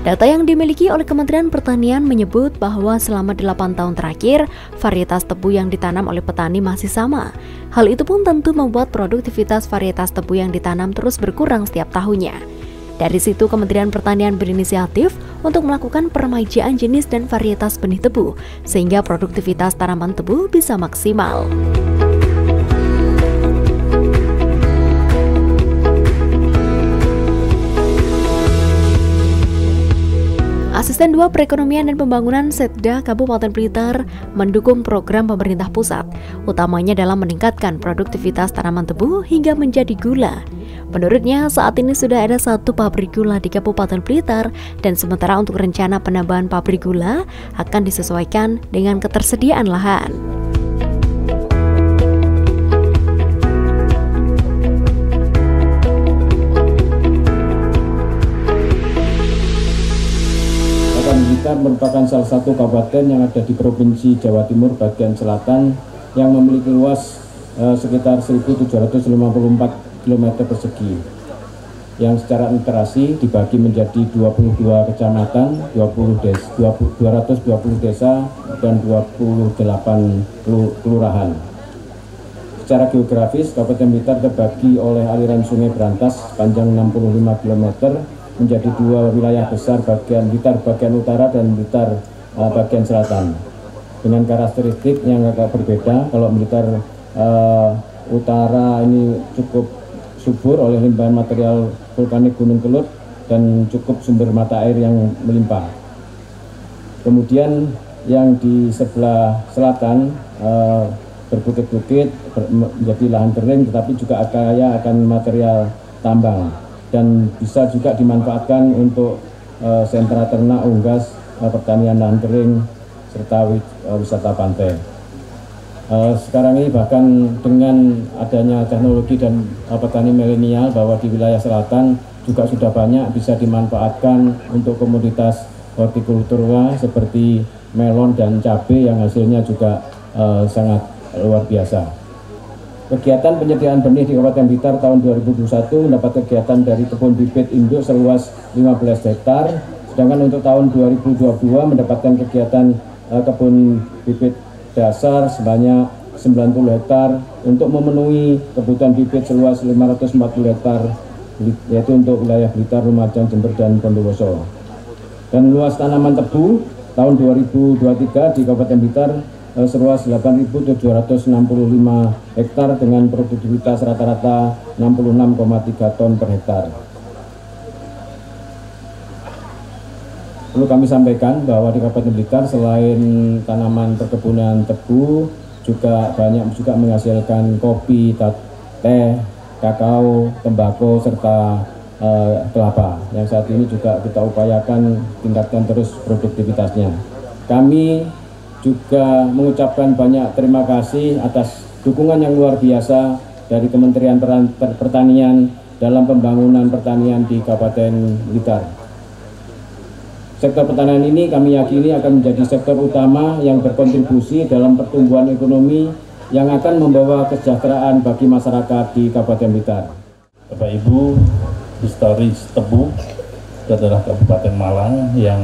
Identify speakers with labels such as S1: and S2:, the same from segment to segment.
S1: Data yang dimiliki oleh Kementerian Pertanian menyebut bahwa selama 8 tahun terakhir, varietas tebu yang ditanam oleh petani masih sama. Hal itu pun tentu membuat produktivitas varietas tebu yang ditanam terus berkurang setiap tahunnya. Dari situ Kementerian Pertanian berinisiatif untuk melakukan peremajaan jenis dan varietas benih tebu, sehingga produktivitas tanaman tebu bisa maksimal. Asisten 2 Perekonomian dan Pembangunan Setda Kabupaten Blitar mendukung program pemerintah pusat, utamanya dalam meningkatkan produktivitas tanaman tebu hingga menjadi gula. Menurutnya, saat ini sudah ada 1 pabrik gula di Kabupaten Blitar dan sementara untuk rencana penambahan pabrik gula akan disesuaikan dengan ketersediaan lahan.
S2: Blitar merupakan salah satu kabupaten yang ada di Provinsi Jawa Timur bagian selatan yang memiliki luas sekitar 1.754 km persegi yang secara literasi dibagi menjadi 22 kecamatan, 220 desa, dan 28 kelurahan. Secara geografis, Kabupaten Blitar terbagi oleh aliran Sungai Berantas sepanjang 65 km menjadi 2 wilayah besar, bagian Blitar bagian utara dan Blitar bagian selatan, dengan karakteristik yang agak berbeda. Kalau Blitar utara ini cukup subur oleh limpahan material vulkanik Gunung Kelut dan cukup sumber mata air yang melimpah. Kemudian yang di sebelah selatan berbukit-bukit menjadi lahan kering, tetapi juga kaya akan material tambang dan bisa juga dimanfaatkan untuk sentra ternak, unggas, pertanian lahan kering, serta wisata pantai. Sekarang ini bahkan dengan adanya teknologi dan petani milenial, bahwa di wilayah selatan juga sudah banyak bisa dimanfaatkan untuk komoditas hortikultura seperti melon dan cabai yang hasilnya juga sangat luar biasa. Kegiatan penyediaan benih di Kabupaten Blitar tahun 2021 mendapat kegiatan dari kebun bibit induk seluas 15 hektar, sedangkan untuk tahun 2022 mendapatkan kegiatan kebun bibit dasar sebanyak 90 hektar untuk memenuhi kebutuhan bibit seluas 540 hektar, yaitu untuk wilayah Blitar, Lumajang, Jember, dan Bondowoso. Dan luas tanaman tebu tahun 2023 di Kabupaten Blitar seluas 8.765 hektar dengan produktivitas rata-rata 66,3 ton per hektar. Perlu kami sampaikan bahwa di Kabupaten Blitar selain tanaman perkebunan tebu, juga banyak juga menghasilkan kopi, teh, kakao, tembakau, serta kelapa yang saat ini juga kita upayakan tingkatkan terus produktivitasnya. Kami juga mengucapkan banyak terima kasih atas dukungan yang luar biasa dari Kementerian Pertanian dalam pembangunan pertanian di Kabupaten Blitar. Sektor pertanian ini kami yakini akan menjadi sektor utama yang berkontribusi dalam pertumbuhan ekonomi yang akan membawa kesejahteraan bagi masyarakat di Kabupaten Blitar.
S3: Bapak Ibu, historis tebu itu adalah Kabupaten Malang yang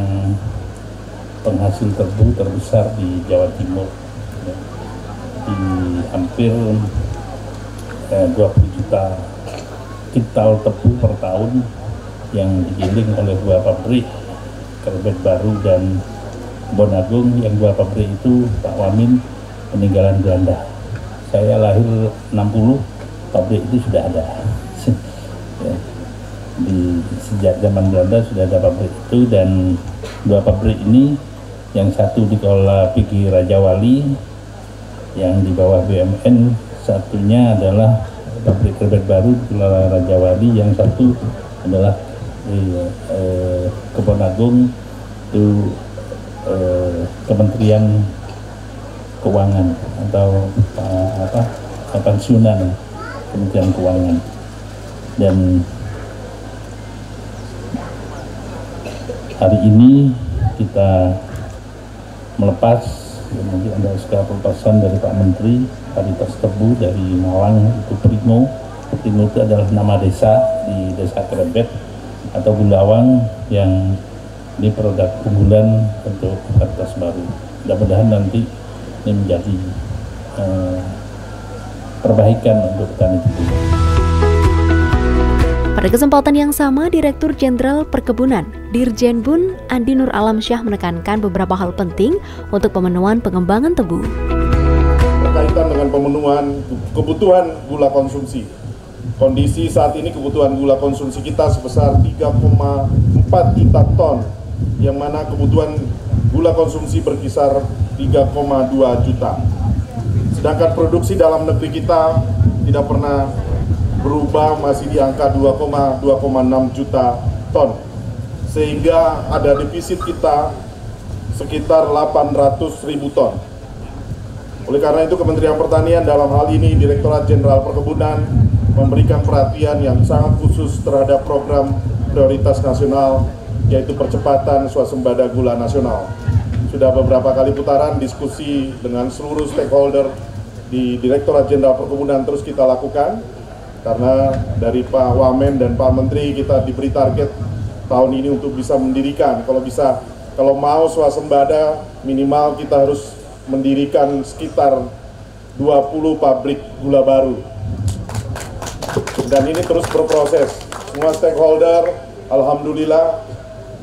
S3: penghasil tebu terbesar di Jawa Timur, di hampir 20 juta kintal tebu per tahun yang digiling oleh 2 pabrik, Kerbet Baru dan Kebon Agung, yang 2 pabrik itu Pak Wamin peninggalan Belanda. Saya lahir 60, pabrik itu sudah ada. Sejak zaman Belanda sudah ada pabrik itu, dan 2 pabrik ini, yang satu dikelola PG Raja Wali yang di bawah BUMN, satunya adalah pabrik Kerbet Baru dikelola Raja Wali, yang satu adalah Kebon Agung itu Kementerian Keuangan atau pensiunan Kementerian Keuangan. Dan hari ini kita melepas, mungkin ada SK pelepasan dari Pak Menteri, varietas tebu dari Malang itu Primo. Primo itu adalah nama desa di Desa Kerebet atau Gundawang yang Ini produk unggulan untuk varietas baru. Mudah-mudahan nanti ini menjadi perbaikan untuk petani tebu.
S1: Pada kesempatan yang sama, Direktur Jenderal Perkebunan Dirjenbun Andi Nur Alamsyah menekankan beberapa hal penting untuk pemenuhan pengembangan tebu.
S4: Berkaitan dengan pemenuhan kebutuhan gula konsumsi. Kondisi saat ini kebutuhan gula konsumsi kita sebesar 3,4 juta ton, yang mana kebutuhan gula konsumsi berkisar 3,2 juta. Sedangkan produksi dalam negeri kita tidak pernah berubah, masih di angka 2,6 juta ton. Sehingga ada defisit kita sekitar 800.000 ton. Oleh karena itu Kementerian Pertanian dalam hal ini Direktorat Jenderal Perkebunan memberikan perhatian yang sangat khusus terhadap program prioritas nasional, yaitu percepatan swasembada gula nasional. Sudah beberapa kali putaran diskusi dengan seluruh stakeholder di Direktorat Jenderal Perkebunan terus kita lakukan, karena dari Pak Wamen dan Pak Menteri kita diberi target tahun ini untuk bisa mendirikan, kalau mau swasembada minimal kita harus mendirikan sekitar 20 pabrik gula baru. Dan ini terus berproses. Semua stakeholder, alhamdulillah,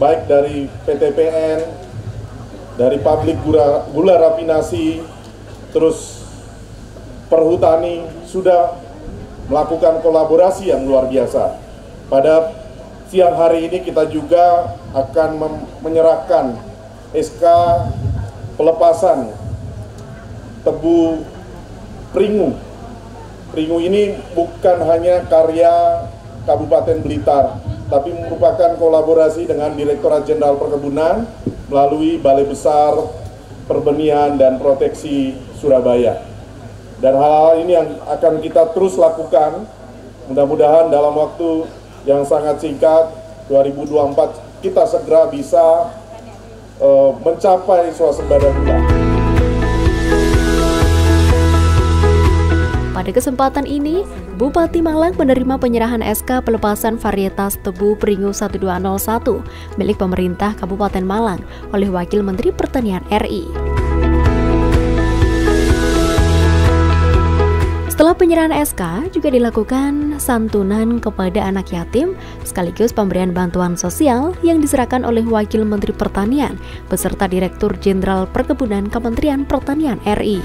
S4: baik dari PTPN, dari pabrik gula rafinasi, terus perhutani sudah melakukan kolaborasi yang luar biasa. Pada siang hari ini kita juga akan menyerahkan SK pelepasan tebu Pringu. Pringu ini bukan hanya karya Kabupaten Blitar, tapi merupakan kolaborasi dengan Direktorat Jenderal Perkebunan melalui Balai Besar Perbenihan dan Proteksi Surabaya. Dan hal-hal ini yang akan kita terus lakukan, mudah-mudahan dalam waktu yang sangat singkat, 2024, kita segera bisa mencapai swasembada gula.
S1: Pada kesempatan ini, Bupati Malang menerima penyerahan SK pelepasan varietas tebu Pringu 1201 milik pemerintah Kabupaten Malang oleh Wakil Menteri Pertanian RI. Setelah penyerahan SK, juga dilakukan santunan kepada anak yatim sekaligus pemberian bantuan sosial yang diserahkan oleh Wakil Menteri Pertanian beserta Direktur Jenderal Perkebunan Kementerian Pertanian RI.